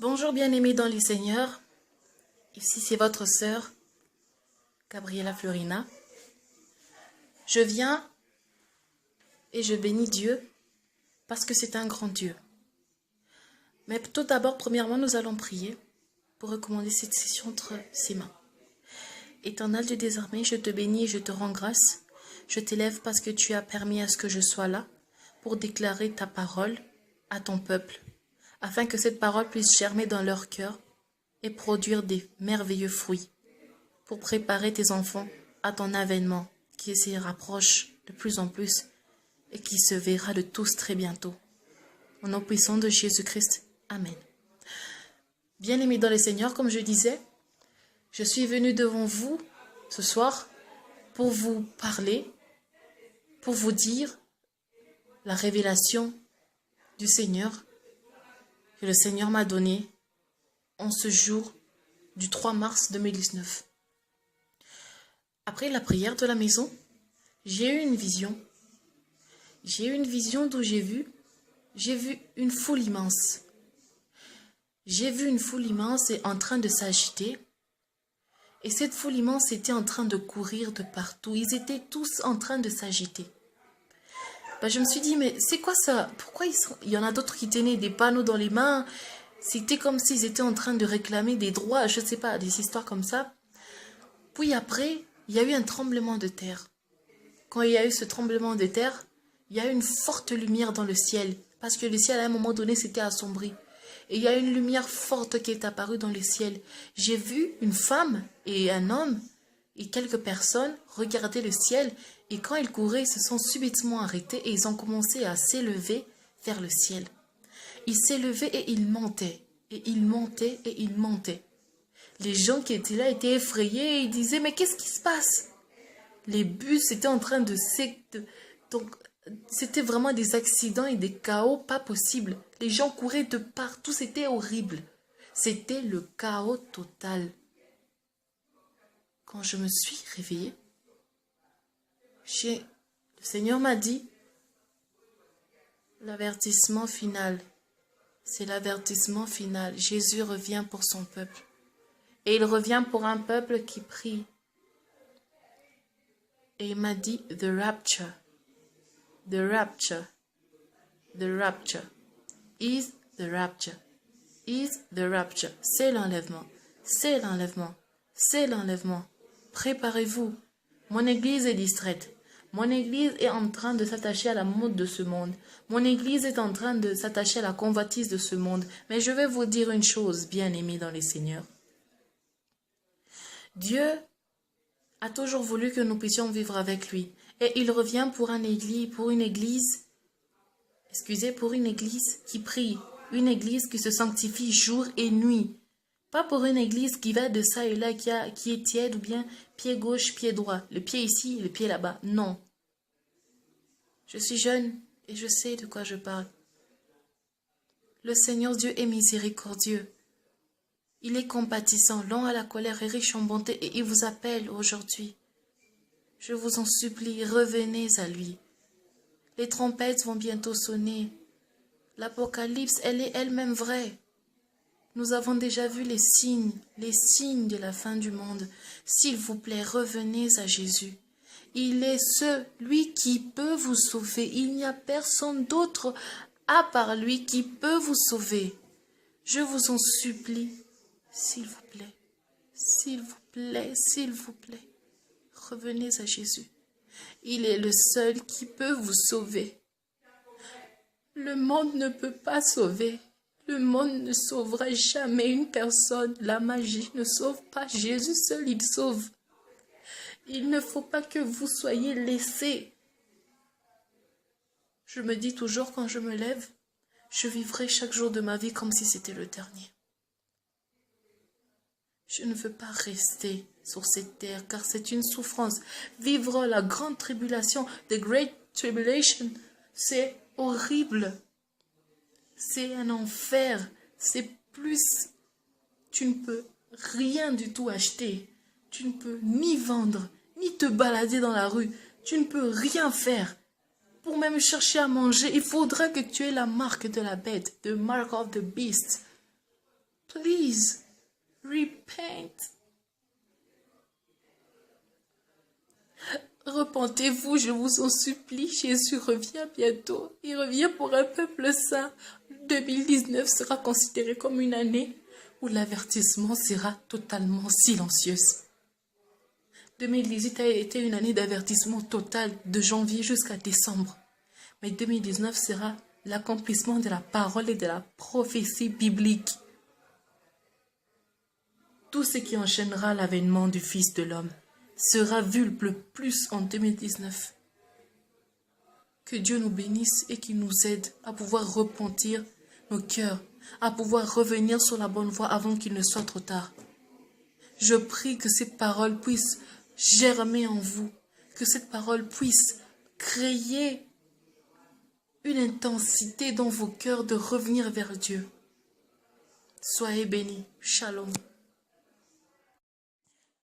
Bonjour bien-aimés dans les seigneurs, ici c'est votre sœur, Gabriela Florina. Je viens et je bénis Dieu parce que c'est un grand Dieu. Mais tout d'abord, premièrement, nous allons prier pour recommander cette session entre ses mains. Éternel Dieu des armées, je te bénis et je te rends grâce. Je t'élève parce que tu as permis à ce que je sois là pour déclarer ta parole à ton peuple, afin que cette parole puisse germer dans leur cœur et produire des merveilleux fruits pour préparer tes enfants à ton avènement qui se rapproche de plus en plus et qui se verra de tous très bientôt. Au nom puissant de Jésus-Christ. Amen. Bien-aimés dans les seigneurs, comme je disais, je suis venu devant vous ce soir pour vous parler, pour vous dire la révélation du Seigneur que le Seigneur m'a donnée en ce jour du 3 mars 2019. Après la prière de la maison, j'ai eu une vision. J'ai eu une vision d'où j'ai vu une foule immense. J'ai vu une foule immense et en train de s'agiter. Et cette foule immense était en train de courir de partout. Ils étaient tous en train de s'agiter. Je me suis dit, mais c'est quoi ça? Pourquoi il y en a d'autres qui tenaient des panneaux dans les mains? C'était comme s'ils étaient en train de réclamer des droits, je ne sais pas, des histoires comme ça. Puis après, il y a eu un tremblement de terre. Quand il y a eu ce tremblement de terre, il y a eu une forte lumière dans le ciel. Parce que le ciel, à un moment donné, s'était assombri. Et il y a une lumière forte qui est apparue dans le ciel. J'ai vu une femme et un homme et quelques personnes regarder le ciel. Et quand ils couraient, ils se sont subitement arrêtés et ils ont commencé à s'élever vers le ciel. Ils s'élevaient et ils montaient. Et ils montaient et ils montaient. Les gens qui étaient là étaient effrayés et ils disaient, mais qu'est-ce qui se passe? Les bus étaient en train de... Donc, c'était vraiment des accidents et des chaos pas possibles. Les gens couraient de partout, c'était horrible. C'était le chaos total. Quand je me suis réveillée, le Seigneur m'a dit, l'avertissement final, c'est l'avertissement final. Jésus revient pour son peuple. Et il revient pour un peuple qui prie. Et il m'a dit, the rapture. The rapture, the rapture, is the rapture, is the rapture. C'est l'enlèvement, c'est l'enlèvement, c'est l'enlèvement. Préparez-vous. Mon église est distraite. Mon église est en train de s'attacher à la mode de ce monde. Mon église est en train de s'attacher à la convoitise de ce monde. Mais je vais vous dire une chose, bien-aimés dans les seigneurs. Dieu a toujours voulu que nous puissions vivre avec lui. Et il revient pour une église qui prie, une église qui se sanctifie jour et nuit. Pas pour une église qui va de ça et là, qui est tiède ou bien pied gauche, pied droit, le pied ici, le pied là-bas. Non. Je suis jeune et je sais de quoi je parle. Le Seigneur Dieu est miséricordieux. Il est compatissant, lent à la colère et riche en bonté et il vous appelle aujourd'hui. Je vous en supplie, revenez à lui. Les trompettes vont bientôt sonner. L'Apocalypse, elle est elle-même vraie. Nous avons déjà vu les signes de la fin du monde. S'il vous plaît, revenez à Jésus. Il est celui qui peut vous sauver. Il n'y a personne d'autre à part lui qui peut vous sauver. Je vous en supplie, s'il vous plaît, s'il vous plaît, s'il vous plaît. Revenez à Jésus. Il est le seul qui peut vous sauver. Le monde ne peut pas sauver. Le monde ne sauvera jamais une personne. La magie ne sauve pas. Jésus seul, il sauve. Il ne faut pas que vous soyez laissés. Je me dis toujours quand je me lève, je vivrai chaque jour de ma vie comme si c'était le dernier. Je ne veux pas rester sur cette terre, car c'est une souffrance. Vivre la grande tribulation, the great tribulation, c'est horrible. C'est un enfer. C'est plus... Tu ne peux rien du tout acheter. Tu ne peux ni vendre, ni te balader dans la rue. Tu ne peux rien faire. Pour même chercher à manger, il faudra que tu aies la marque de la bête, the mark of the beast. Please, repent. Repentez-vous, je vous en supplie. Jésus revient bientôt. Il revient pour un peuple saint. 2019 sera considéré comme une année où l'avertissement sera totalement silencieux. 2018 a été une année d'avertissement total de janvier jusqu'à décembre. Mais 2019 sera l'accomplissement de la parole et de la prophétie biblique. Tout ce qui enchaînera l'avènement du Fils de l'homme sera vu le plus en 2019. Que Dieu nous bénisse et qu'il nous aide à pouvoir repentir nos cœurs, à pouvoir revenir sur la bonne voie avant qu'il ne soit trop tard. Je prie que cette parole puisse germer en vous, que cette parole puisse créer une intensité dans vos cœurs de revenir vers Dieu. Soyez bénis. Shalom.